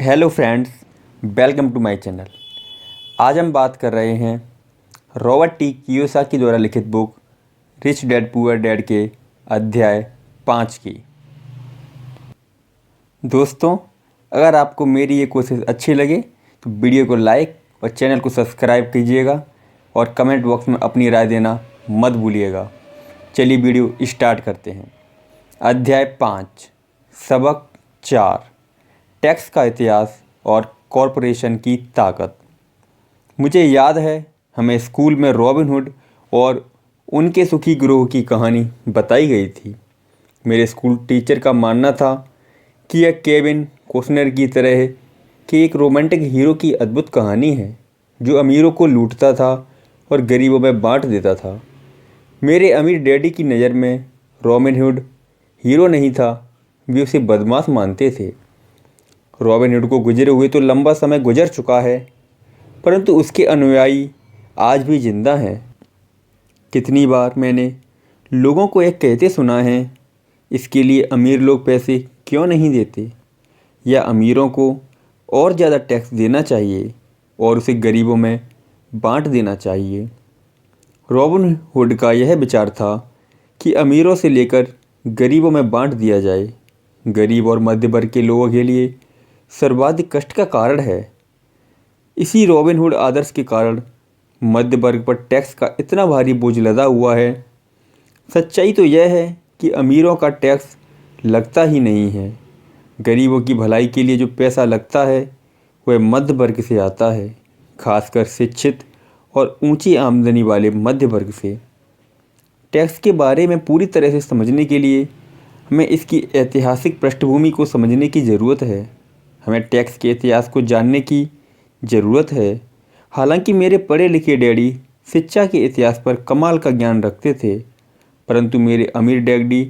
Hello friends, welcome to my channel. आज हम बात कर रहे हैं रॉबर्ट टी कियोसाकी द्वारा लिखित book rich dad poor dad के अध्याय 5 की। दोस्तों, अगर आपको मेरी ये कोशिश अच्छी लगे तो वीडियो को लाइक और चैनल को सब्सक्राइब कीजिएगा और कमेंट बॉक्स में अपनी राय देना मत भूलिएगा। चलिए वीडियो स्टार्ट करते हैं। अध्याय 5, सबक 4, टैक्स का इतिहास और कॉरपोरेशन की ताकत। मुझे याद है हमें स्कूल में रॉबिन हुड और उनके सुखी ग्रोह की कहानी बताई गई थी। मेरे स्कूल टीचर का मानना था कि यह केविन कॉस्नर की तरह कि एक रोमांटिक हीरो की अद्भुत कहानी है जो अमीरों को लूटता था और गरीबों में बांट देता था। मेरे अमीर डैडी की नज़र में रॉबिन हुड हीरो नहीं था, वे उसे बदमाश मानते थे। रॉबिन हुड को गुजरे हुए तो लंबा समय गुजर चुका है, परंतु उसके अनुयायी आज भी जिंदा हैं। कितनी बार मैंने लोगों को यह कहते सुना है, इसके लिए अमीर लोग पैसे क्यों नहीं देते, या अमीरों को और ज़्यादा टैक्स देना चाहिए और उसे गरीबों में बांट देना चाहिए। रॉबिन हुड का यह विचार था कि अमीरों से लेकर गरीबों में बांट दिया जाए। गरीब और मध्य वर्ग के लोगों के लिए सर्वाधिक कष्ट का कारण है। इसी रॉबिन हुड आदर्श के कारण मध्य वर्ग पर टैक्स का इतना भारी बोझ लदा हुआ है। सच्चाई तो यह है कि अमीरों का टैक्स लगता ही नहीं है। गरीबों की भलाई के लिए जो पैसा लगता है वह मध्य वर्ग से आता है, खासकर शिक्षित और ऊंची आमदनी वाले मध्य वर्ग से। टैक्स के बारे में पूरी तरह से समझने के लिए हमें इसकी ऐतिहासिक पृष्ठभूमि को समझने की ज़रूरत है। हमें टैक्स के इतिहास को जानने की ज़रूरत है। हालांकि मेरे पढ़े लिखे डैडी शिक्षा के इतिहास पर कमाल का ज्ञान रखते थे, परंतु मेरे अमीर डैडी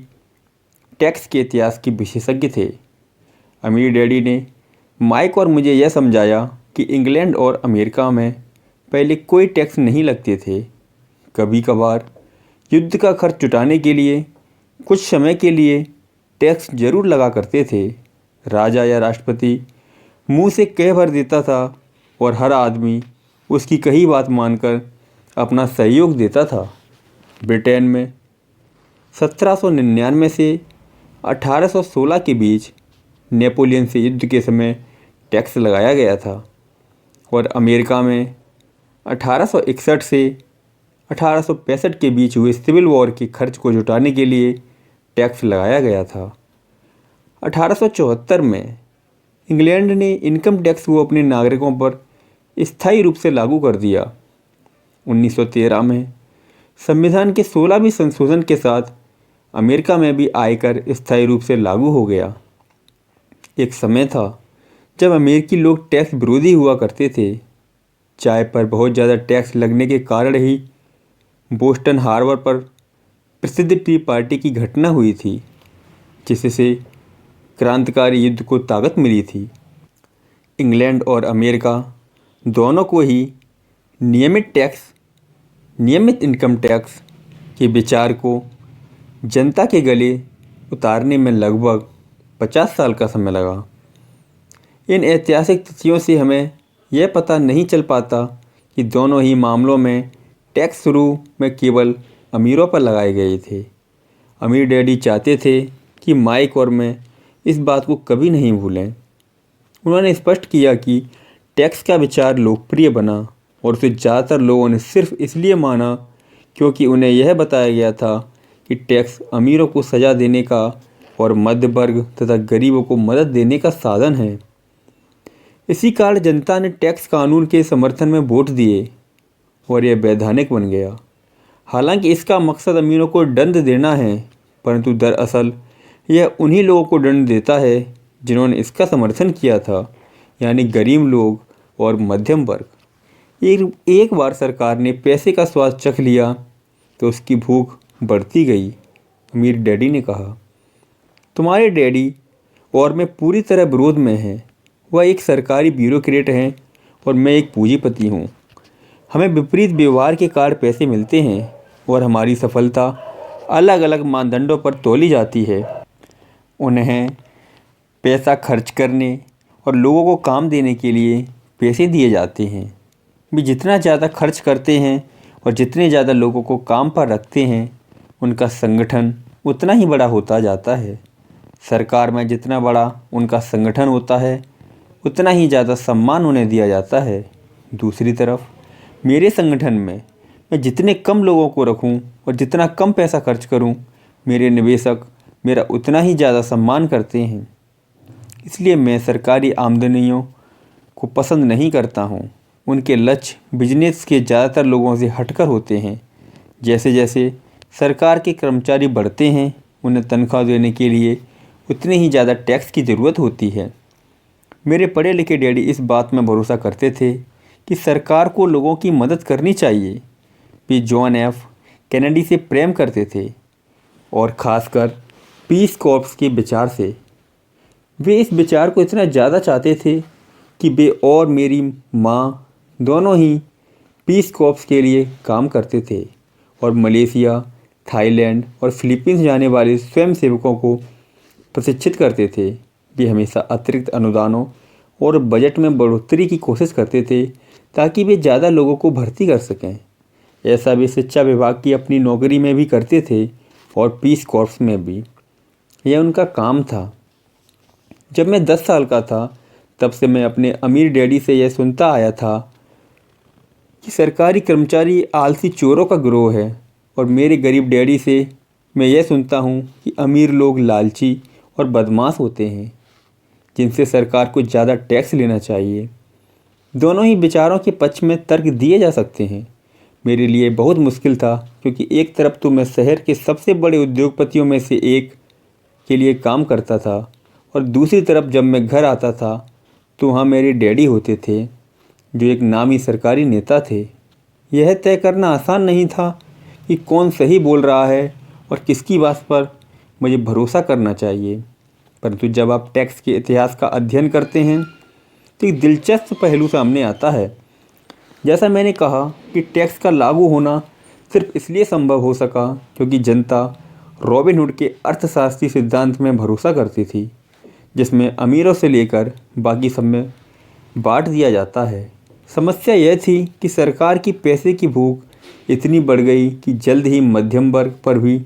टैक्स के इतिहास के विशेषज्ञ थे। अमीर डैडी ने माइक और मुझे यह समझाया कि इंग्लैंड और अमेरिका में पहले कोई टैक्स नहीं लगते थे। कभी कभार युद्ध का खर्च जुटाने के लिए कुछ समय के लिए टैक्स जरूर लगा करते थे। राजा या राष्ट्रपति मुंह से कह भर देता था और हर आदमी उसकी कही बात मानकर अपना सहयोग देता था। ब्रिटेन में 1799 से 1816 के बीच नेपोलियन से युद्ध के समय टैक्स लगाया गया था और अमेरिका में 1861 से 1865 के बीच हुए सिविल वॉर के खर्च को जुटाने के लिए टैक्स लगाया गया था। 1874 में इंग्लैंड ने इनकम टैक्स को अपने नागरिकों पर स्थायी रूप से लागू कर दिया। 1913 में संविधान के 16वें संशोधन के साथ अमेरिका में भी आयकर स्थायी रूप से लागू हो गया। एक समय था जब अमेरिकी लोग टैक्स विरोधी हुआ करते थे। चाय पर बहुत ज़्यादा टैक्स लगने के कारण ही बोस्टन हार्बर पर प्रसिद्ध टी पार्टी की घटना हुई थी, जिससे क्रांतिकारी युद्ध को ताकत मिली थी। इंग्लैंड और अमेरिका दोनों को ही नियमित इनकम टैक्स के विचार को जनता के गले उतारने में लगभग 50 साल का समय लगा। इन ऐतिहासिक तथ्यों से हमें यह पता नहीं चल पाता कि दोनों ही मामलों में टैक्स शुरू में केवल अमीरों पर लगाए गए थे। अमीर डैडी चाहते थे कि माइक और मैं इस बात को कभी नहीं भूलें। उन्होंने स्पष्ट किया कि टैक्स का विचार लोकप्रिय बना और उसे ज़्यादातर लोगों ने सिर्फ इसलिए माना क्योंकि उन्हें यह बताया गया था कि टैक्स अमीरों को सज़ा देने का और मध्य वर्ग तथा गरीबों को मदद देने का साधन है। इसी कारण जनता ने टैक्स कानून के समर्थन में वोट दिए और यह वैधानिक बन गया। हालांकि इसका मकसद अमीरों को दंड देना है, परंतु दरअसल यह उन्हीं लोगों को दंड देता है जिन्होंने इसका समर्थन किया था, यानी गरीब लोग और मध्यम वर्ग। एक बार सरकार ने पैसे का स्वाद चख लिया तो उसकी भूख बढ़ती गई। अमीर डैडी ने कहा, तुम्हारे डैडी और मैं पूरी तरह विरोध में हैं। वह एक सरकारी ब्यूरोक्रेट हैं और मैं एक पूंजीपति हूँ। हमें विपरीत व्यवहार के कारण पैसे मिलते हैं और हमारी सफलता अलग अलग मानदंडों पर तौली जाती है। उन्हें पैसा खर्च करने और लोगों को काम देने के लिए पैसे दिए जाते हैं। वे जितना ज़्यादा खर्च करते हैं और जितने ज़्यादा लोगों को काम पर रखते हैं, उनका संगठन उतना ही बड़ा होता जाता है। सरकार में जितना बड़ा उनका संगठन होता है, उतना ही ज़्यादा सम्मान उन्हें दिया जाता है। दूसरी तरफ मेरे संगठन में मैं जितने कम लोगों को रखूं और जितना कम पैसा खर्च करूं, मेरे निवेशक मेरा उतना ही ज़्यादा सम्मान करते हैं। इसलिए मैं सरकारी आमदनियों को पसंद नहीं करता हूँ। उनके लक्ष्य बिजनेस के ज़्यादातर लोगों से हटकर होते हैं। जैसे जैसे सरकार के कर्मचारी बढ़ते हैं, उन्हें तनख्वाह देने के लिए उतने ही ज़्यादा टैक्स की ज़रूरत होती है। मेरे पढ़े लिखे डैडी इस बात में भरोसा करते थे कि सरकार को लोगों की मदद करनी चाहिए। वे जॉन एफ कैनेडी से प्रेम करते थे और ख़ासकर पीस कॉर्प्स के विचार से। वे इस विचार को इतना ज़्यादा चाहते थे कि वे और मेरी माँ दोनों ही पीस कॉर्प्स के लिए काम करते थे और मलेशिया, थाईलैंड और फिलीपींस जाने वाले स्वयंसेवकों को प्रशिक्षित करते थे। वे हमेशा अतिरिक्त अनुदानों और बजट में बढ़ोतरी की कोशिश करते थे ताकि वे ज़्यादा लोगों को भर्ती कर सकें। ऐसा वे शिक्षा विभाग की अपनी नौकरी में भी करते थे और पीस कॉर्प्स में भी। यह उनका काम था। जब मैं 10 साल का था, तब से मैं अपने अमीर डैडी से यह सुनता आया था कि सरकारी कर्मचारी आलसी चोरों का गिरोह है, और मेरे गरीब डैडी से मैं यह सुनता हूँ कि अमीर लोग लालची और बदमाश होते हैं, जिनसे सरकार को ज़्यादा टैक्स लेना चाहिए। दोनों ही विचारों के पक्ष में तर्क दिए जा सकते हैं। मेरे लिए बहुत मुश्किल था, क्योंकि एक तरफ तो मैं शहर के सबसे बड़े उद्योगपतियों में से एक के लिए काम करता था, और दूसरी तरफ जब मैं घर आता था तो वहाँ मेरे डैडी होते थे, जो एक नामी सरकारी नेता थे। यह तय करना आसान नहीं था कि कौन सही बोल रहा है और किसकी बात पर मुझे भरोसा करना चाहिए। परंतु जब आप टैक्स के इतिहास का अध्ययन करते हैं तो एक दिलचस्प पहलू सामने आता है। जैसा मैंने कहा कि टैक्स का लागू होना सिर्फ इसलिए संभव हो सका क्योंकि जनता रॉबिनहुड के अर्थशास्त्री सिद्धांत में भरोसा करती थी, जिसमें अमीरों से लेकर बाकी सब में बांट दिया जाता है। समस्या यह थी कि सरकार की पैसे की भूख इतनी बढ़ गई कि जल्द ही मध्यम वर्ग पर भी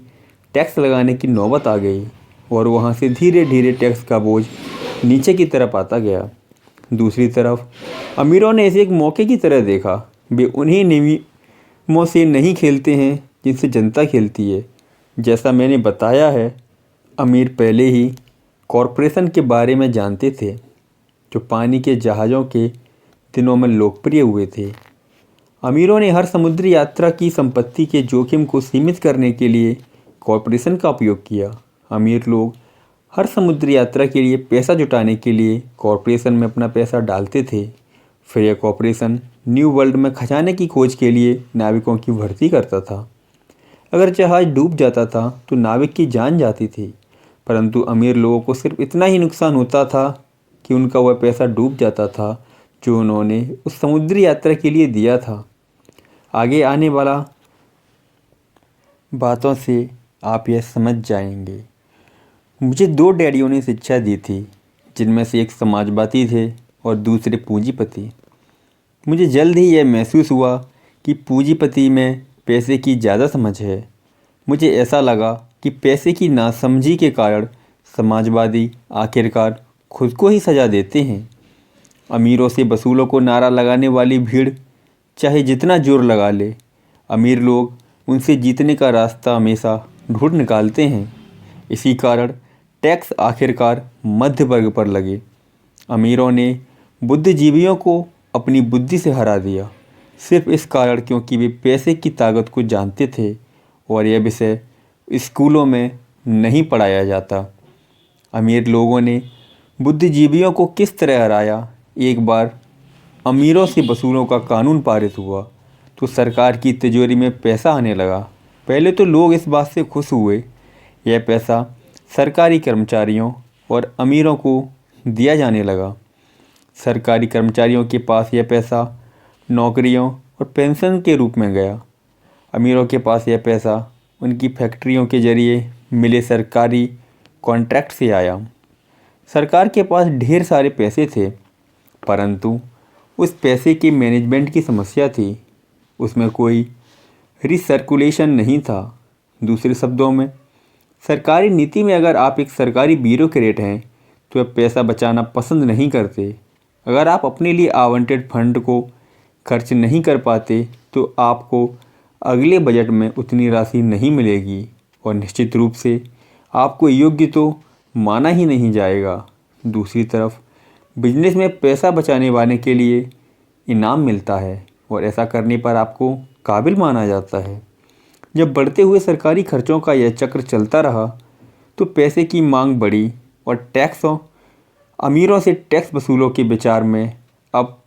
टैक्स लगाने की नौबत आ गई, और वहाँ से धीरे धीरे टैक्स का बोझ नीचे की तरफ आता गया। दूसरी तरफ अमीरों ने इसे एक मौके की तरह देखा। वे उन्हीं नियमों से नहीं खेलते हैं जिनसे जनता खेलती है। जैसा मैंने बताया है, अमीर पहले ही कॉरपोरेशन के बारे में जानते थे, जो पानी के जहाज़ों के दिनों में लोकप्रिय हुए थे। अमीरों ने हर समुद्री यात्रा की संपत्ति के जोखिम को सीमित करने के लिए कॉरपोरेशन का उपयोग किया। अमीर लोग हर समुद्री यात्रा के लिए पैसा जुटाने के लिए कॉरपोरेशन में अपना पैसा डालते थे। फिर यह कॉरपोरेशन न्यू वर्ल्ड में खजाने की खोज के लिए नाविकों की भर्ती करता था। अगर जहाज़ डूब जाता था तो नाविक की जान जाती थी, परंतु अमीर लोगों को सिर्फ इतना ही नुकसान होता था कि उनका वह पैसा डूब जाता था जो उन्होंने उस समुद्री यात्रा के लिए दिया था। आगे आने वाला बातों से आप यह समझ जाएंगे। मुझे 2 डैडियों ने शिक्षा दी थी, जिनमें से एक समाजवादी थे और दूसरे पूंजीपति। मुझे जल्द ही यह महसूस हुआ कि पूंजीपति में पैसे की ज़्यादा समझ है। मुझे ऐसा लगा कि पैसे की नासमझी के कारण समाजवादी आखिरकार खुद को ही सजा देते हैं। अमीरों से वसूलों को नारा लगाने वाली भीड़ चाहे जितना जोर लगा ले, अमीर लोग उनसे जीतने का रास्ता हमेशा ढूंढ निकालते हैं। इसी कारण टैक्स आखिरकार मध्य वर्ग पर लगे। अमीरों ने बुद्धिजीवियों को अपनी बुद्धि से हरा दिया, सिर्फ इस कारण क्योंकि वे पैसे की ताकत को जानते थे और यह विषय स्कूलों में नहीं पढ़ाया जाता। अमीर लोगों ने बुद्धिजीवियों को किस तरह हराया। एक बार अमीरों से वसूलों का कानून पारित हुआ तो सरकार की तिजोरी में पैसा आने लगा। पहले तो लोग इस बात से खुश हुए। यह पैसा सरकारी कर्मचारियों और अमीरों को दिया जाने लगा। सरकारी कर्मचारियों के पास यह पैसा नौकरियों और पेंशन के रूप में गया। अमीरों के पास यह पैसा उनकी फैक्ट्रियों के जरिए मिले सरकारी कॉन्ट्रैक्ट से आया। सरकार के पास ढेर सारे पैसे थे, परंतु उस पैसे की मैनेजमेंट की समस्या थी। उसमें कोई रिसर्कुलेशन नहीं था। दूसरे शब्दों में, सरकारी नीति में अगर आप एक सरकारी ब्यूरोक्रेट हैं तो आप पैसा बचाना पसंद नहीं करते। अगर आप अपने लिए आवंटित फंड को खर्च नहीं कर पाते तो आपको अगले बजट में उतनी राशि नहीं मिलेगी और निश्चित रूप से आपको योग्य तो माना ही नहीं जाएगा। दूसरी तरफ बिजनेस में पैसा बचाने वाले के लिए इनाम मिलता है और ऐसा करने पर आपको काबिल माना जाता है। जब बढ़ते हुए सरकारी खर्चों का यह चक्र चलता रहा तो पैसे की मांग बढ़ी और अमीरों से टैक्स वसूलों के विचार में अब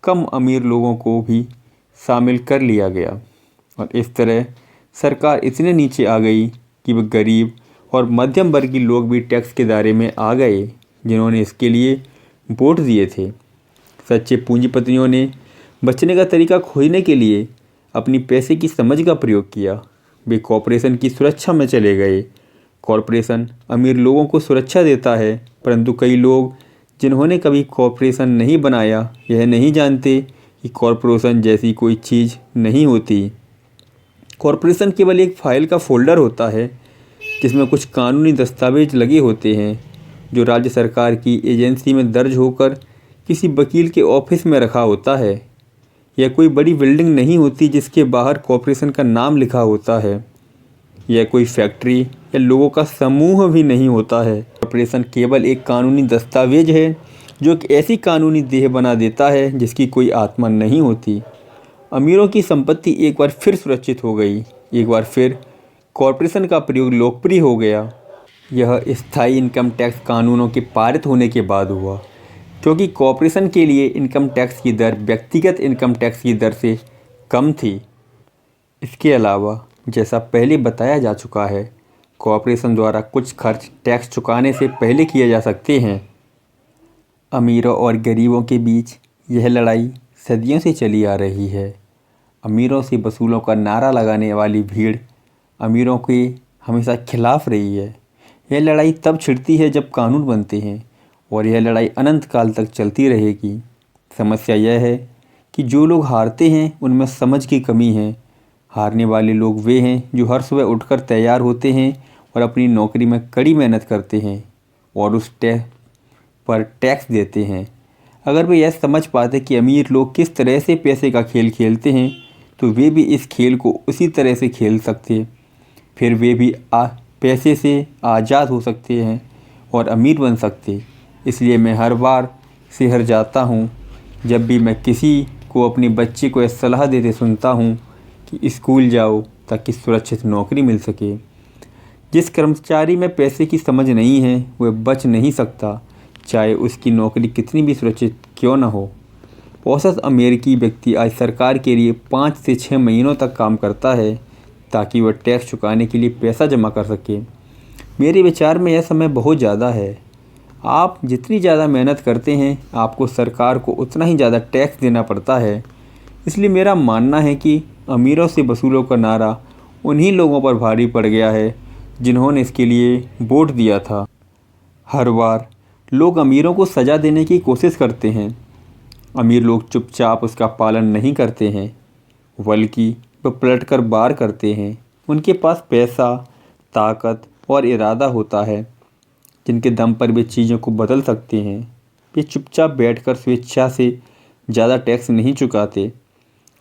कम अमीर लोगों को भी शामिल कर लिया गया और इस तरह सरकार इतने नीचे आ गई कि वह गरीब और मध्यम वर्गीय लोग भी टैक्स के दायरे में आ गए जिन्होंने इसके लिए वोट दिए थे। सच्चे पूंजीपतियों ने बचने का तरीका खोजने के लिए अपनी पैसे की समझ का प्रयोग किया। वे कॉरपोरेशन की सुरक्षा में चले गए। कॉरपोरेशन अमीर लोगों को सुरक्षा देता है, परंतु कई लोग जिन्होंने कभी कॉरपोरेशन नहीं बनाया यह नहीं जानते कि कॉरपोरेशन जैसी कोई चीज़ नहीं होती। कॉरपोरेशन केवल एक फाइल का फोल्डर होता है जिसमें कुछ कानूनी दस्तावेज लगे होते हैं जो राज्य सरकार की एजेंसी में दर्ज होकर किसी वकील के ऑफिस में रखा होता है। यह कोई बड़ी बिल्डिंग नहीं होती जिसके बाहर कॉरपोरेशन का नाम लिखा होता है। यह कोई फैक्ट्री या लोगों का समूह भी नहीं होता है। कॉरपोरेशन केवल एक कानूनी दस्तावेज है जो एक ऐसी कानूनी देह बना देता है जिसकी कोई आत्मा नहीं होती। अमीरों की संपत्ति एक बार फिर सुरक्षित हो गई। एक बार फिर कॉरपोरेशन का प्रयोग लोकप्रिय हो गया। यह स्थायी इनकम टैक्स कानूनों के पारित होने के बाद हुआ, क्योंकि कॉरपोरेशन के लिए इनकम टैक्स की दर व्यक्तिगत इनकम टैक्स की दर से कम थी। इसके अलावा जैसा पहले बताया जा चुका है, कॉरपोरेशन द्वारा कुछ खर्च टैक्स चुकाने से पहले किए जा सकते हैं। अमीरों और गरीबों के बीच यह लड़ाई सदियों से चली आ रही है। अमीरों से वसूलों का नारा लगाने वाली भीड़ अमीरों के हमेशा खिलाफ रही है। यह लड़ाई तब छिड़ती है जब कानून बनते हैं और यह लड़ाई अनंत काल तक चलती रहेगी। समस्या यह है कि जो लोग हारते हैं उनमें समझ की कमी है। हारने वाले लोग वे हैं जो हर सुबह उठकर तैयार होते हैं और अपनी नौकरी में कड़ी मेहनत करते हैं और उस पर टैक्स देते हैं। अगर वे यह समझ पाते कि अमीर लोग किस तरह से पैसे का खेल खेलते हैं तो वे भी इस खेल को उसी तरह से खेल सकते। फिर वे भी पैसे से आज़ाद हो सकते हैं और अमीर बन सकते। इसलिए मैं हर बार शहर जाता हूँ जब भी मैं किसी को अपने बच्चे को यह सलाह देते सुनता हूँ कि स्कूल जाओ ताकि सुरक्षित नौकरी मिल सके। जिस कर्मचारी में पैसे की समझ नहीं है वह बच नहीं सकता, चाहे उसकी नौकरी कितनी भी सुरक्षित क्यों न हो। औसत अमेरिकी व्यक्ति आज सरकार के लिए 5 से 6 महीनों तक काम करता है ताकि वह टैक्स चुकाने के लिए पैसा जमा कर सके। मेरे विचार में यह समय बहुत ज़्यादा है। आप जितनी ज़्यादा मेहनत करते हैं आपको सरकार को उतना ही ज़्यादा टैक्स देना पड़ता है। इसलिए मेरा मानना है कि अमीरों से वसूलों का नारा उन्हीं लोगों पर भारी पड़ गया है जिन्होंने इसके लिए वोट दिया था। हर बार लोग अमीरों को सज़ा देने की कोशिश करते हैं। अमीर लोग चुपचाप उसका पालन नहीं करते हैं, बल्कि वह पलटकर वार करते हैं। उनके पास पैसा, ताकत और इरादा होता है जिनके दम पर वे चीज़ों को बदल सकते हैं। वे चुपचाप बैठकर स्वेच्छा से ज़्यादा टैक्स नहीं चुकाते।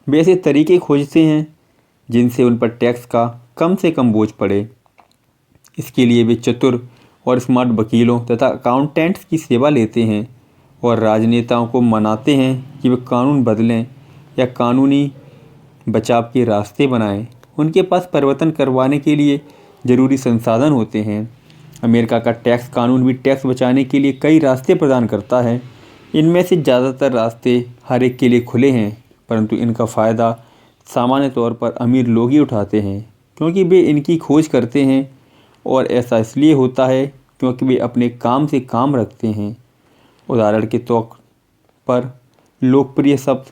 वे ऐसे तरीके खोजते हैं जिनसे उन पर टैक्स का कम से कम बोझ पड़े। इसके लिए वे चतुर और स्मार्ट वकीलों तथा अकाउंटेंट्स की सेवा लेते हैं और राजनेताओं को मनाते हैं कि वे कानून बदलें या कानूनी बचाव के रास्ते बनाएं। उनके पास परिवर्तन करवाने के लिए ज़रूरी संसाधन होते हैं। अमेरिका का टैक्स कानून भी टैक्स बचाने के लिए कई रास्ते प्रदान करता है। इनमें से ज़्यादातर रास्ते हर एक के लिए खुले हैं, परंतु इनका फ़ायदा सामान्य तौर पर अमीर लोग ही उठाते हैं क्योंकि वे इनकी खोज करते हैं और ऐसा इसलिए होता है क्योंकि वे अपने काम से काम रखते हैं। उदाहरण के तौर पर लोकप्रिय शब्द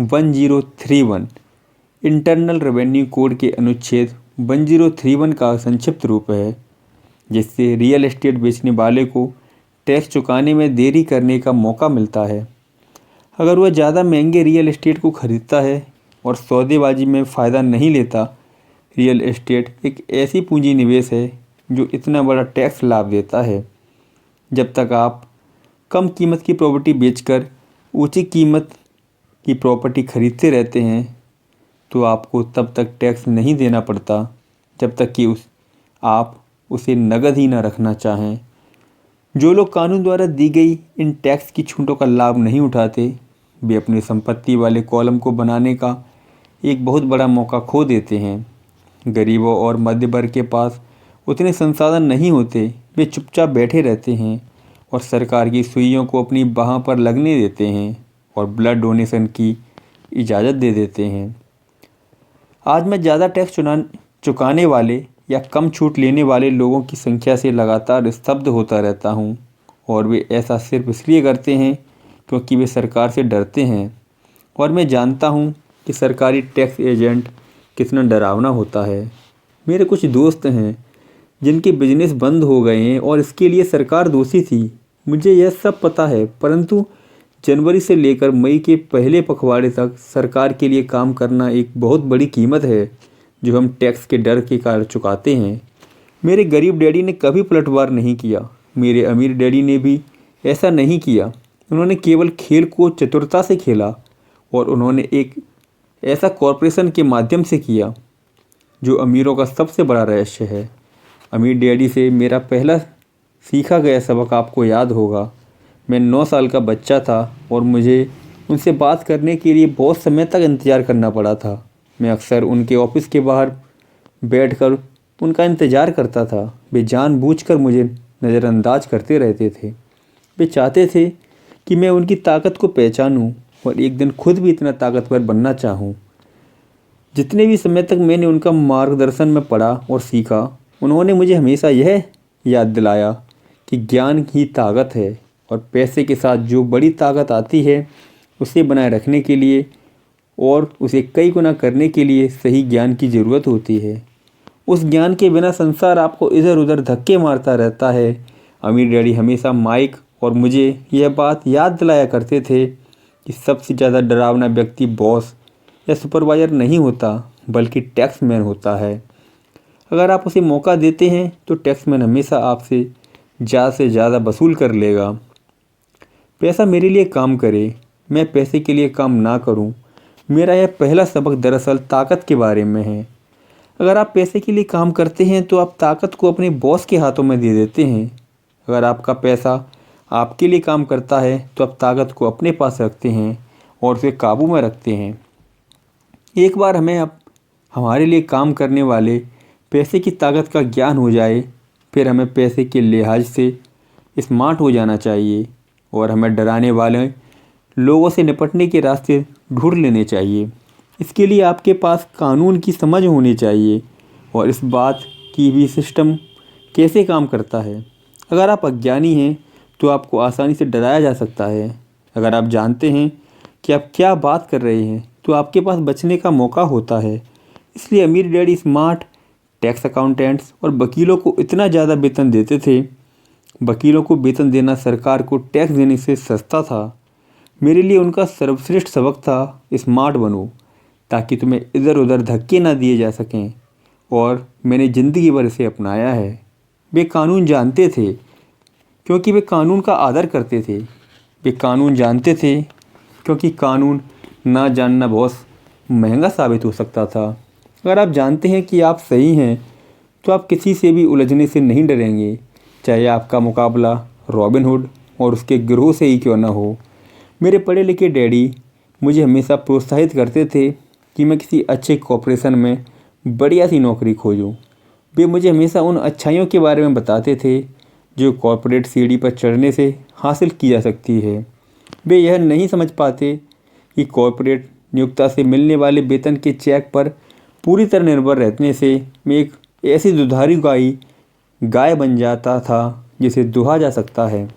1031 इंटरनल रेवेन्यू कोड के अनुच्छेद 1031 का संक्षिप्त रूप है, जिससे रियल एस्टेट बेचने वाले को टैक्स चुकाने में देरी करने का मौका मिलता है। अगर वह ज़्यादा महंगे रियल एस्टेट को खरीदता है और सौदेबाजी में फ़ायदा नहीं लेता। रियल एस्टेट एक ऐसी पूंजी निवेश है जो इतना बड़ा टैक्स लाभ देता है। जब तक आप कम कीमत की प्रॉपर्टी बेचकर ऊंची कीमत की प्रॉपर्टी खरीदते रहते हैं तो आपको तब तक टैक्स नहीं देना पड़ता जब तक कि आप उसे नगद ही न रखना चाहें। जो लोग कानून द्वारा दी गई इन टैक्स की छूटों का लाभ नहीं उठाते वे अपनी संपत्ति वाले कॉलम को बनाने का एक बहुत बड़ा मौका खो देते हैं। गरीबों और मध्य वर्ग के पास उतने संसाधन नहीं होते, वे चुपचाप बैठे रहते हैं और सरकार की सुइयों को अपनी बाह पर लगने देते हैं और ब्लड डोनेशन की इजाज़त दे देते हैं। आज मैं ज़्यादा टैक्स चुकाने वाले या कम छूट लेने वाले लोगों की संख्या से लगातार स्तब्ध होता रहता हूँ और वे ऐसा सिर्फ इसलिए करते हैं क्योंकि वे सरकार से डरते हैं। और मैं जानता हूँ कि सरकारी टैक्स एजेंट कितना डरावना होता है। मेरे कुछ दोस्त हैं जिनके बिजनेस बंद हो गए हैं और इसके लिए सरकार दोषी थी। मुझे यह सब पता है, परंतु जनवरी से लेकर मई के पहले पखवाड़े तक सरकार के लिए काम करना एक बहुत बड़ी कीमत है जो हम टैक्स के डर के कारण चुकाते हैं। मेरे गरीब डैडी ने कभी पलटवार नहीं किया, मेरे अमीर डैडी ने भी ऐसा नहीं किया। उन्होंने केवल खेल को चतुरता से खेला और उन्होंने एक ऐसा कॉरपोरेशन के माध्यम से किया जो अमीरों का सबसे बड़ा रहस्य है। अमीर डैडी से मेरा पहला सीखा गया सबक आपको याद होगा। मैं 9 साल का बच्चा था और मुझे उनसे बात करने के लिए बहुत समय तक इंतज़ार करना पड़ा था। मैं अक्सर उनके ऑफिस के बाहर बैठकर उनका इंतज़ार करता था। वे जानबूझकर मुझे नज़रअंदाज करते रहते थे। वे चाहते थे कि मैं उनकी ताकत को पहचानूं और एक दिन खुद भी इतना ताकतवर बनना चाहूं। जितने भी समय तक मैंने उनका मार्गदर्शन में पढ़ा और सीखा, उन्होंने मुझे हमेशा यह याद दिलाया कि ज्ञान ही ताकत है और पैसे के साथ जो बड़ी ताकत आती है उसे बनाए रखने के लिए और उसे कई गुना करने के लिए सही ज्ञान की ज़रूरत होती है। उस ज्ञान के बिना संसार आपको इधर उधर धक्के मारता रहता है। अमीर डैडी हमेशा माइक और मुझे यह बात याद दिलाया करते थे कि सबसे ज़्यादा डरावना व्यक्ति बॉस या सुपरवाइज़र नहीं होता बल्कि टैक्समैन होता है। अगर आप उसे मौका देते हैं तो टैक्समैन हमेशा आपसे ज़्यादा से ज़्यादा वसूल कर लेगा। पैसा मेरे लिए काम करे, मैं पैसे के लिए काम ना करूं। मेरा यह पहला सबक दरअसल ताकत के बारे में है। अगर आप पैसे के लिए काम करते हैं तो आप ताकत को अपने बॉस के हाथों में दे देते हैं। अगर आपका पैसा आपके लिए काम करता है तो आप ताकत को अपने पास रखते हैं और उसे काबू में रखते हैं। एक बार हमारे लिए काम करने वाले पैसे की ताकत का ज्ञान हो जाए, फिर हमें पैसे के लिहाज से स्मार्ट हो जाना चाहिए और हमें डराने वाले लोगों से निपटने के रास्ते ढूंढ लेने चाहिए। इसके लिए आपके पास कानून की समझ होनी चाहिए और इस बात की भी सिस्टम कैसे काम करता है। अगर आप अज्ञानी हैं तो आपको आसानी से डराया जा सकता है। अगर आप जानते हैं कि आप क्या बात कर रहे हैं तो आपके पास बचने का मौका होता है। इसलिए अमीर डैडी स्मार्ट टैक्स अकाउंटेंट्स और वकीलों को इतना ज़्यादा वेतन देते थे। वकीलों को वेतन देना सरकार को टैक्स देने से सस्ता था। मेरे लिए उनका सर्वश्रेष्ठ सबक था, स्मार्ट बनो ताकि तुम्हें इधर उधर धक्के ना दिए जा सकें, और मैंने ज़िंदगी भर इसे अपनाया है। वे कानून जानते थे क्योंकि वे कानून का आदर करते थे। वे कानून जानते थे क्योंकि कानून ना जानना बहुत महंगा साबित हो सकता था। अगर आप जानते हैं कि आप सही हैं तो आप किसी से भी उलझने से नहीं डरेंगे, चाहे आपका मुकाबला रॉबिन हुड और उसके गिरोह से ही क्यों ना हो। मेरे पढ़े लिखे डैडी मुझे हमेशा प्रोत्साहित करते थे कि मैं किसी अच्छे कॉर्पोरेशन में बढ़िया सी नौकरी खोजूं। वे मुझे हमेशा उन अच्छाइयों के बारे में बताते थे जो कॉर्पोरेट सीढ़ी पर चढ़ने से हासिल की जा सकती है। वे यह नहीं समझ पाते कि कॉर्पोरेट नियोक्ता से मिलने वाले वेतन के चेक पर पूरी तरह निर्भर रहने से मैं एक ऐसी दुधारू गाय बन जाता था जिसे दुहा जा सकता है।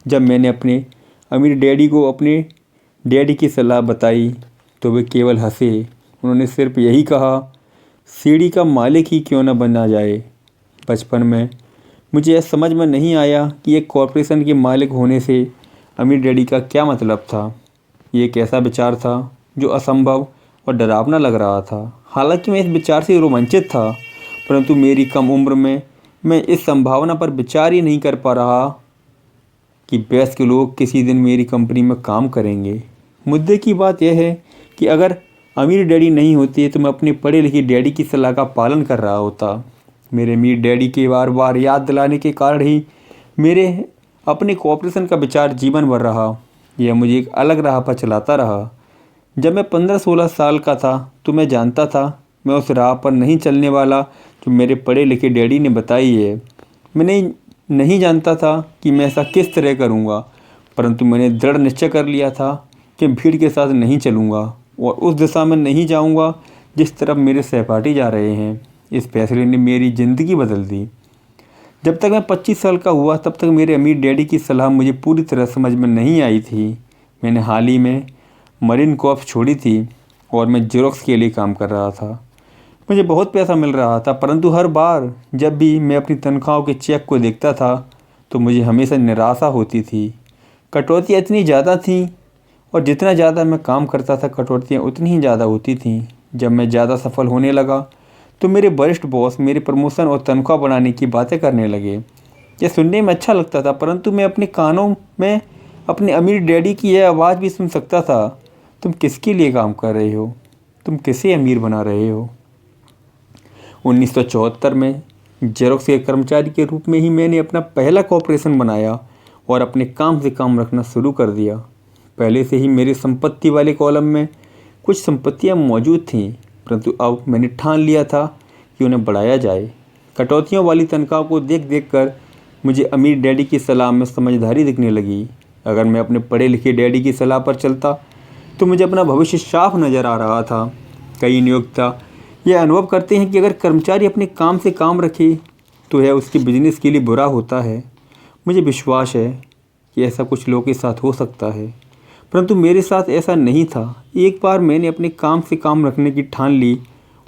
जब मैंने अपने अमीर डैडी को अपने डैडी की सलाह बताई तो वे केवल हंसे। उन्होंने सिर्फ यही कहा, सीढ़ी का मालिक ही क्यों न बना जाए। बचपन में मुझे यह समझ में नहीं आया कि एक कॉरपोरेशन के मालिक होने से अमीर डैडी का क्या मतलब था। ये एक ऐसा विचार था जो असंभव और डरावना लग रहा था। हालांकि मैं इस विचार से रोमांचित था, परंतु मेरी कम उम्र में मैं इस संभावना पर विचार ही नहीं कर पा रहा कि वयस्क लोग किसी दिन मेरी कंपनी में काम करेंगे। मुद्दे की बात यह है कि अगर अमीर डैडी नहीं होते तो मैं अपने पढ़े लिखे डैडी की सलाह का पालन कर रहा होता। मेरे अमीर डैडी के बार बार याद दिलाने के कारण ही मेरे अपने कॉपरेशन का विचार जीवन भर रहा। यह मुझे एक अलग राह पर चलाता रहा। जब मैं 15-16 साल का था तो मैं जानता था मैं उस राह पर नहीं चलने वाला जो मेरे पढ़े लिखे डैडी ने बताई है। मैंने नहीं जानता था कि मैं ऐसा किस तरह करूँगा, परंतु मैंने दृढ़ निश्चय कर लिया था कि भीड़ के साथ नहीं चलूँगा और उस दिशा में नहीं जाऊँगा जिस तरफ मेरे सहपाठी जा रहे हैं। इस फैसले ने मेरी ज़िंदगी बदल दी। जब तक मैं 25 साल का हुआ तब तक मेरे अमीर डैडी की सलाह मुझे पूरी तरह समझ में नहीं आई थी। मैंने हाल ही में मरीन कॉर्प्स छोड़ी थी और मैं जेरोक्स के लिए काम कर रहा था। मुझे बहुत पैसा मिल रहा था, परंतु हर बार जब भी मैं अपनी तनख्वाहों के चेक को देखता था तो मुझे हमेशा निराशा होती थी। कटौतियाँ इतनी ज़्यादा थीं और जितना ज़्यादा मैं काम करता था कटौतियाँ उतनी ही ज़्यादा होती थीं। जब मैं ज़्यादा सफल होने लगा तो मेरे वरिष्ठ बॉस मेरे प्रमोशन और तनख्वाह बढ़ाने की बातें करने लगे। यह सुनने में अच्छा लगता था, परंतु मैं अपने कानों में अपने अमीर डैडी की यह आवाज़ भी सुन सकता था, तुम किसके लिए काम कर रहे हो? तुम किसे अमीर बना रहे हो? 1974 में जेरोक्स के कर्मचारी के रूप में ही मैंने अपना पहला कॉर्पोरेशन बनाया और अपने काम से काम रखना शुरू कर दिया। पहले से ही मेरे संपत्ति वाले कॉलम में कुछ संपत्तियां मौजूद थीं, परंतु अब मैंने ठान लिया था कि उन्हें बढ़ाया जाए। कटौतियों वाली तनख्वाह को देख देख कर मुझे अमीर डैडी की सलाह में समझदारी दिखने लगी। अगर मैं अपने पढ़े लिखे डैडी की सलाह पर चलता तो मुझे अपना भविष्य साफ नज़र आ रहा था। कई नियोक्ता यह अनुभव करते हैं कि अगर कर्मचारी अपने काम से काम रखे तो यह उसके बिजनेस के लिए बुरा होता है। मुझे विश्वास है कि ऐसा कुछ लोगों के साथ हो सकता है, परंतु मेरे साथ ऐसा नहीं था। एक बार मैंने अपने काम से काम रखने की ठान ली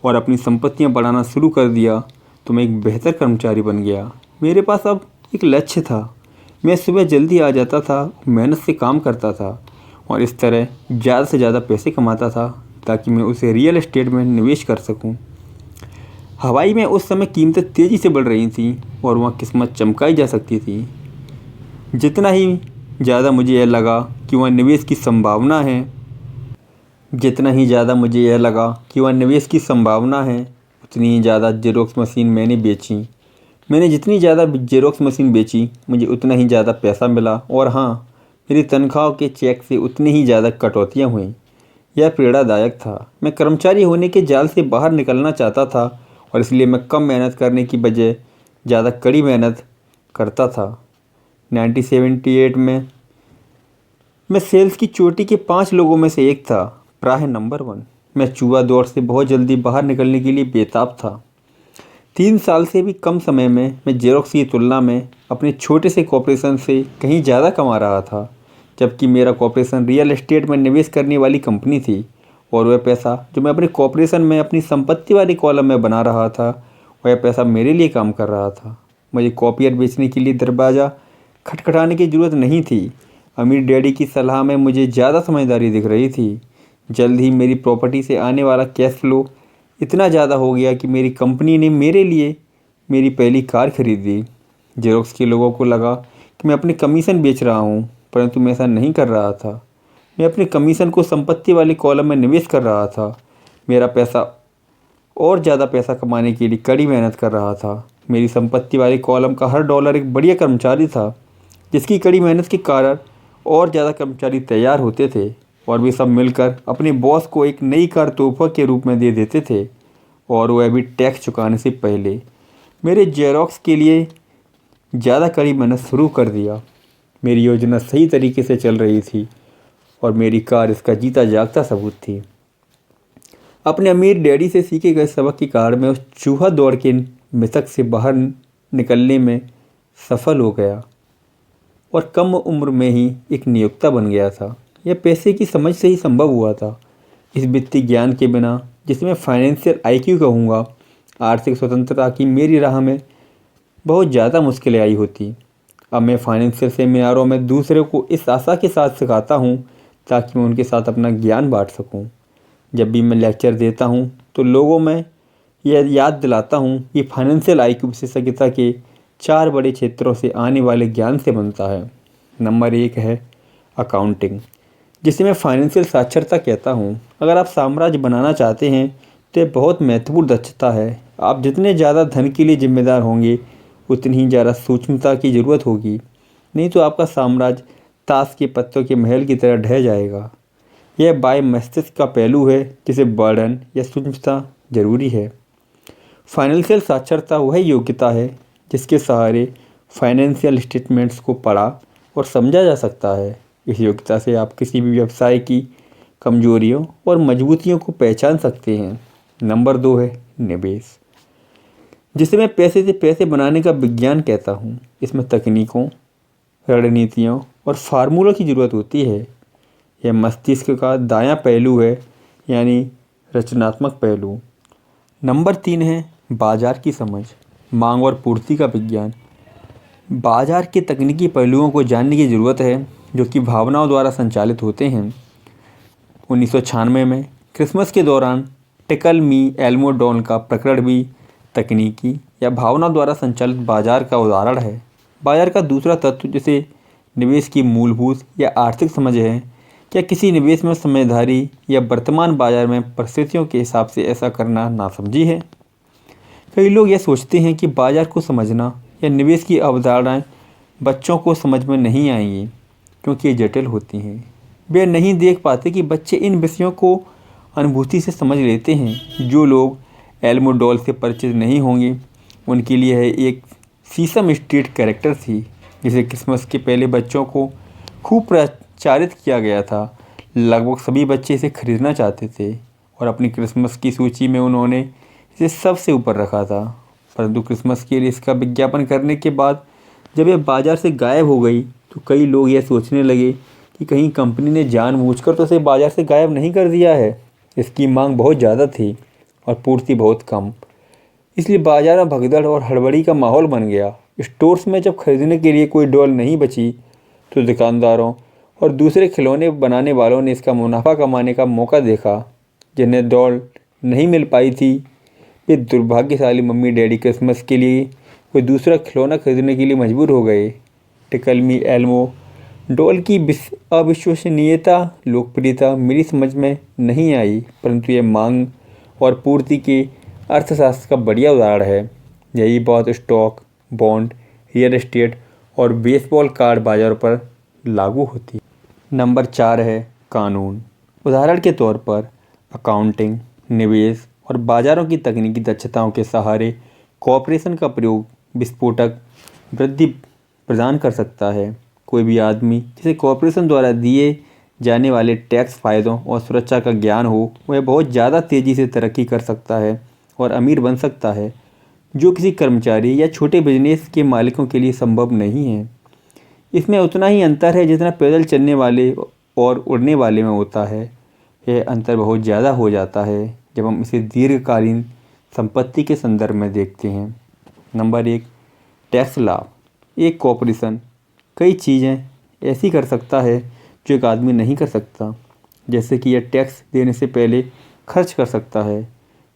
और अपनी संपत्तियां बढ़ाना शुरू कर दिया तो मैं एक बेहतर कर्मचारी बन गया। मेरे पास अब एक लक्ष्य था। मैं सुबह जल्दी आ जाता था, मेहनत से काम करता था और इस तरह ज़्यादा से ज़्यादा पैसे कमाता था ताकि मैं उसे रियल एस्टेट में निवेश कर सकूं। हवाई में उस समय कीमतें तेज़ी से बढ़ रही थीं और वहाँ किस्मत चमकाई जा सकती थी। जितना ही ज़्यादा मुझे यह लगा कि वहाँ निवेश की संभावना है उतनी ही ज़्यादा जेरोक्स मशीन मैंने बेची। मैंने जितनी ज़्यादा जेरोक्स मशीन बेची मुझे उतना ही ज़्यादा पैसा मिला और हाँ, मेरी तनख्वाह के चेक से उतनी ही ज़्यादा कटौतियाँ हुईं। यह प्रेरणादायक था। मैं कर्मचारी होने के जाल से बाहर निकलना चाहता था और इसलिए मैं कम मेहनत करने की बजाय ज़्यादा कड़ी मेहनत करता था। 1978 में मैं सेल्स की चोटी के 5 लोगों में से एक था, प्राय नंबर 1। मैं चूहा दौड़ से बहुत जल्दी बाहर निकलने के लिए बेताब था। 3 साल से भी कम समय में मैं जेरोक्स की तुलना में अपने छोटे से कॉर्पोरेशन से कहीं ज़्यादा कमा रहा था, जबकि मेरा कॉर्पोरेशन रियल एस्टेट में निवेश करने वाली कंपनी थी और वह पैसा जो मैं अपने कॉर्पोरेशन में अपनी संपत्ति वाले कॉलम में बना रहा था वह पैसा मेरे लिए काम कर रहा था। मुझे कॉपियर बेचने के लिए दरवाज़ा खटखटाने की ज़रूरत नहीं थी। अमीर डैडी की सलाह में मुझे ज़्यादा समझदारी दिख रही थी। जल्द ही मेरी प्रॉपर्टी से आने वाला कैश फ्लो इतना ज़्यादा हो गया कि मेरी कंपनी ने मेरे लिए मेरी पहली कार खरीदी। जेरोक्स के लोगों को लगा कि मैं अपने कमीशन बेच रहा हूँ, परंतु मैं ऐसा नहीं कर रहा था। मैं अपने कमीशन को संपत्ति वाले कॉलम में निवेश कर रहा था। मेरा पैसा और ज़्यादा पैसा कमाने के लिए कड़ी मेहनत कर रहा था। मेरी संपत्ति वाले कॉलम का हर डॉलर एक बढ़िया कर्मचारी था, जिसकी कड़ी मेहनत के कारण और ज़्यादा कर्मचारी तैयार होते थे और वे सब मिलकर अपने बॉस को एक नई कार तोहफा के रूप में दे देते थे, और वह भी टैक्स चुकाने से पहले। मेरे जेरोक्स के लिए ज़्यादा कड़ी मेहनत शुरू कर दिया। मेरी योजना सही तरीके से चल रही थी और मेरी कार इसका जीता जागता सबूत थी। अपने अमीर डैडी से सीखे गए सबक के कारण मैं उस चूहा दौड़ के मिथक से बाहर निकलने में सफल हो गया और कम उम्र में ही एक नियोक्ता बन गया था। यह पैसे की समझ से ही संभव हुआ था। इस वित्तीय ज्ञान के बिना, जिसे मैं फाइनेंशियल IQ कहूँगा, आर्थिक स्वतंत्रता की मेरी राह में बहुत ज़्यादा मुश्किलें आई होती। अब मैं फाइनेंशियल सेमिनारों में दूसरे को इस आशा के साथ सिखाता हूँ ताकि मैं उनके साथ अपना ज्ञान बांट सकूँ। जब भी मैं लेक्चर देता हूँ तो लोगों में यह याद दिलाता हूँ कि फाइनेंशियल IQ विशेषज्ञता के 4 बड़े क्षेत्रों से आने वाले ज्ञान से बनता है। नंबर 1 है अकाउंटिंग, जिसे मैं फाइनेंशियल साक्षरता कहता हूँ। अगर आप साम्राज्य बनाना चाहते हैं तो यह बहुत महत्वपूर्ण दक्षता है। आप जितने ज़्यादा धन के लिए जिम्मेदार होंगे उतनी ही ज़्यादा सूक्ष्मता की ज़रूरत होगी, नहीं तो आपका साम्राज्य ताश के पत्तों के महल की तरह ढह जाएगा। यह बाह्य मस्तिष्क का पहलू है जिसे वर्णन या सूक्ष्मता जरूरी है। फाइनेंशियल साक्षरता वह योग्यता है जिसके सहारे फाइनेंशियल स्टेटमेंट्स को पढ़ा और समझा जा सकता है। इस योग्यता से आप किसी भी व्यवसाय की कमजोरियों और मजबूतियों को पहचान सकते हैं। नंबर 2 है निवेश, जिसे मैं पैसे से पैसे बनाने का विज्ञान कहता हूँ। इसमें तकनीकों, रणनीतियों और फार्मूलों की ज़रूरत होती है। यह मस्तिष्क का दायां पहलू है, यानी रचनात्मक पहलू। नंबर 3 है बाजार की समझ, मांग और पूर्ति का विज्ञान। बाजार के तकनीकी पहलुओं को जानने की ज़रूरत है जो कि भावनाओं द्वारा संचालित होते हैं। 1996 में क्रिसमस के दौरान टिकल मी एल्मो डॉन का प्रकरण भी तकनीकी या भावना द्वारा संचालित बाजार का उदाहरण है। बाजार का दूसरा तत्व, जिसे निवेश की मूलभूत या आर्थिक समझ है, क्या किसी निवेश में समझदारी या वर्तमान बाजार में परिस्थितियों के हिसाब से ऐसा करना नासमझी है। कई लोग यह सोचते हैं कि बाजार को समझना या निवेश की अवधारणाएं बच्चों को समझ में नहीं आएंगी क्योंकि ये जटिल होती हैं। वे नहीं देख पाते कि बच्चे इन विषयों को अनुभूति से समझ लेते हैं। जो लोग एल्मो डॉल से परिचित नहीं होंगे उनके लिए यह एक सीसम स्ट्रीट कैरेक्टर थी जिसे क्रिसमस के पहले बच्चों को खूब प्रचारित किया गया था। लगभग सभी बच्चे इसे खरीदना चाहते थे और अपनी क्रिसमस की सूची में उन्होंने इसे सबसे ऊपर रखा था। परंतु क्रिसमस के लिए इसका विज्ञापन करने के बाद जब यह बाजार से गायब हो गई तो कई लोग यह सोचने लगे कि कहीं कंपनी ने जानबूझकर तो इसे बाजार से गायब नहीं कर दिया है। इसकी मांग बहुत ज़्यादा थी और पूर्ति बहुत कम, इसलिए बाजार में भगदड़ और हड़बड़ी का माहौल बन गया। स्टोर्स में जब खरीदने के लिए कोई डॉल नहीं बची तो दुकानदारों और दूसरे खिलौने बनाने वालों ने इसका मुनाफा कमाने का मौका देखा। जिन्हें डॉल नहीं मिल पाई थी वे दुर्भाग्यशाली मम्मी डैडी क्रिसमस के लिए कोई दूसरा खिलौना खरीदने के लिए मजबूर हो गए। टिकल मी एल्मो डॉल की अविश्वसनीयता लोकप्रियता मेरी समझ में नहीं आई, परंतु यह मांग और पूर्ति के अर्थशास्त्र का बढ़िया उदाहरण है। यही बात स्टॉक, बॉन्ड, रियल एस्टेट और बेसबॉल कार्ड बाजारों पर लागू होती है। नंबर 4 है कानून। उदाहरण के तौर पर अकाउंटिंग, निवेश और बाजारों की तकनीकी दक्षताओं के सहारे कॉर्पोरेशन का प्रयोग विस्फोटक वृद्धि प्रदान कर सकता है। कोई भी आदमी जिसे कॉर्पोरेशन द्वारा दिए जाने वाले टैक्स फ़ायदों और सुरक्षा का ज्ञान हो वह बहुत ज़्यादा तेज़ी से तरक्की कर सकता है और अमीर बन सकता है, जो किसी कर्मचारी या छोटे बिजनेस के मालिकों के लिए संभव नहीं है। इसमें उतना ही अंतर है जितना पैदल चलने वाले और उड़ने वाले में होता है। यह अंतर बहुत ज़्यादा हो जाता है जब हम इसे दीर्घकालीन संपत्ति के संदर्भ में देखते हैं। नंबर 1 टैक्स लाभ। एक कॉर्पोरेशन कई चीज़ें ऐसी कर सकता है जो एक आदमी नहीं कर सकता, जैसे कि यह टैक्स देने से पहले खर्च कर सकता है।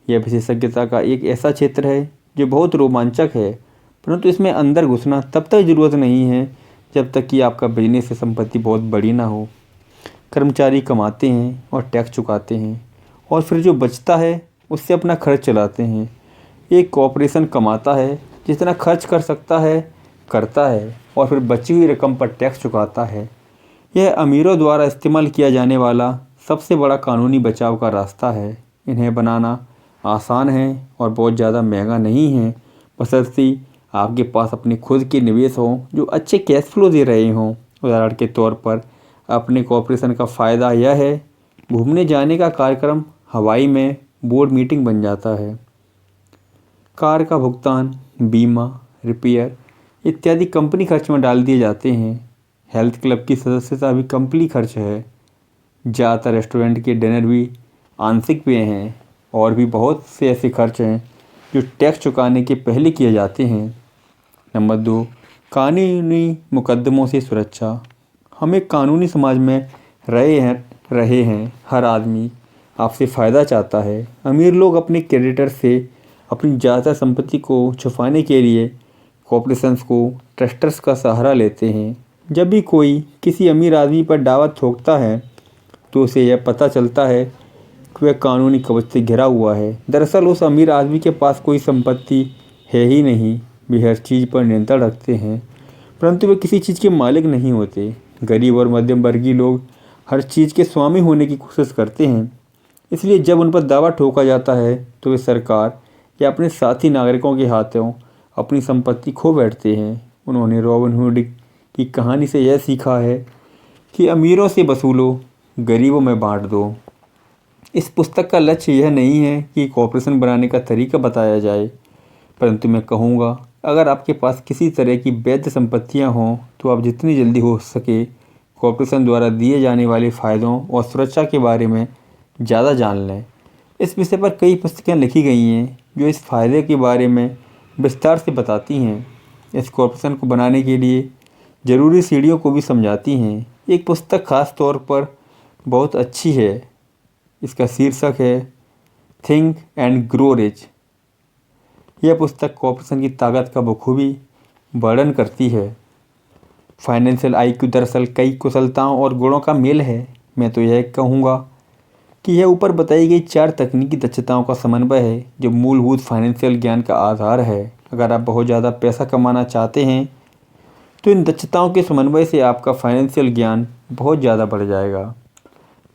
यह विशेषज्ञता का एक ऐसा क्षेत्र है जो बहुत रोमांचक है, परंतु इसमें अंदर घुसना तब तक ज़रूरत नहीं है जब तक कि आपका बिजनेस से संपत्ति बहुत बड़ी ना हो। कर्मचारी कमाते हैं और टैक्स चुकाते हैं और फिर जो बचता है उससे अपना खर्च चलाते हैं। एक कॉर्पोरेशन कमाता है, जितना खर्च कर सकता है करता है और फिर बची हुई रकम पर टैक्स चुकाता है। यह अमीरों द्वारा इस्तेमाल किया जाने वाला सबसे बड़ा कानूनी बचाव का रास्ता है। इन्हें बनाना आसान है और बहुत ज़्यादा महंगा नहीं है, बशर्ते आपके पास अपने खुद के निवेश हों जो अच्छे कैश फ्लो दे रहे हों। उदाहरण के तौर पर अपने कॉर्पोरेशन का फ़ायदा यह है, घूमने जाने का कार्यक्रम हवाई में बोर्ड मीटिंग बन जाता है। कार का भुगतान, बीमा, रिपेयर इत्यादि कंपनी खर्च में डाल दिए जाते हैं। हेल्थ क्लब की सदस्यता भी कंपनी खर्च है। ज़्यादातर रेस्टोरेंट के डिनर भी आंशिक व्यय हैं और भी बहुत से ऐसे खर्च हैं जो टैक्स चुकाने के पहले किए जाते हैं। नंबर 2, कानूनी मुकदमों से सुरक्षा। हम एक कानूनी समाज में रहे हैं। हर आदमी आपसे फ़ायदा चाहता है। अमीर लोग अपने क्रेडिटर से अपनी ज़्यादा संपत्ति को छुपाने के लिए कॉर्पोरेशंस को ट्रस्टर्स का सहारा लेते हैं। जब भी कोई किसी अमीर आदमी पर दावा ठोकता है तो उसे यह पता चलता है कि वह कानूनी कवच से घिरा हुआ है। दरअसल उस अमीर आदमी के पास कोई संपत्ति है ही नहीं। वे हर चीज़ पर नियंत्रण रखते हैं, परंतु वे किसी चीज़ के मालिक नहीं होते। गरीब और मध्यम वर्गीय लोग हर चीज़ के स्वामी होने की कोशिश करते हैं। इसलिए जब उन पर दावा ठोका जाता है तो वे सरकार या अपने साथी नागरिकों के हाथों अपनी संपत्ति खो बैठते हैं। उन्होंने रॉबिन हुड की कहानी से यह सीखा है कि अमीरों से वसूलो, गरीबों में बांट दो। इस पुस्तक का लक्ष्य यह नहीं है कि कॉर्पोरेशन बनाने का तरीका बताया जाए, परंतु मैं कहूँगा अगर आपके पास किसी तरह की वैध संपत्तियाँ हों तो आप जितनी जल्दी हो सके कॉर्पोरेशन द्वारा दिए जाने वाले फ़ायदों और सुरक्षा के बारे में ज़्यादा जान लें। इस विषय पर कई पुस्तकें लिखी गई हैं जो इस फ़ायदे के बारे में विस्तार से बताती हैं। इस कॉर्पोरेशन को बनाने के लिए ज़रूरी सीढ़ियों को भी समझाती हैं। एक पुस्तक खास तौर पर बहुत अच्छी है। इसका शीर्षक है थिंक एंड ग्रो रिच। यह पुस्तक कॉर्पोरेशन की ताकत का बखूबी वर्णन करती है। फाइनेंशियल IQ दरअसल कई कुशलताओं और गुणों का मेल है। मैं तो यह कहूँगा कि यह ऊपर बताई गई 4 तकनीकी दक्षताओं का समन्वय है जो मूलभूत फाइनेंशियल ज्ञान का आधार है। अगर आप बहुत ज़्यादा पैसा कमाना चाहते हैं तो इन दक्षताओं के समन्वय से आपका फाइनेंशियल ज्ञान बहुत ज़्यादा बढ़ जाएगा।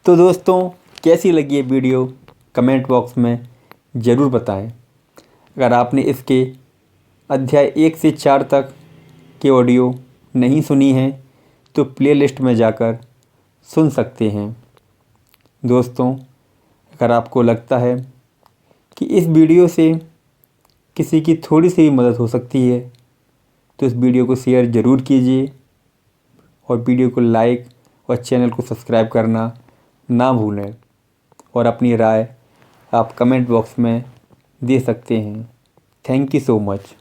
तो दोस्तों, कैसी लगी ये वीडियो कमेंट बॉक्स में ज़रूर बताएं। अगर आपने इसके अध्याय 1 से 4 तक के ऑडियो नहीं सुनी है तो प्लेलिस्ट में जाकर सुन सकते हैं। दोस्तों, अगर आपको लगता है कि इस वीडियो से किसी की थोड़ी सी भी मदद हो सकती है तो इस वीडियो को शेयर ज़रूर कीजिए और वीडियो को लाइक और चैनल को सब्सक्राइब करना ना भूलें। और अपनी राय आप कमेंट बॉक्स में दे सकते हैं। Thank you so much.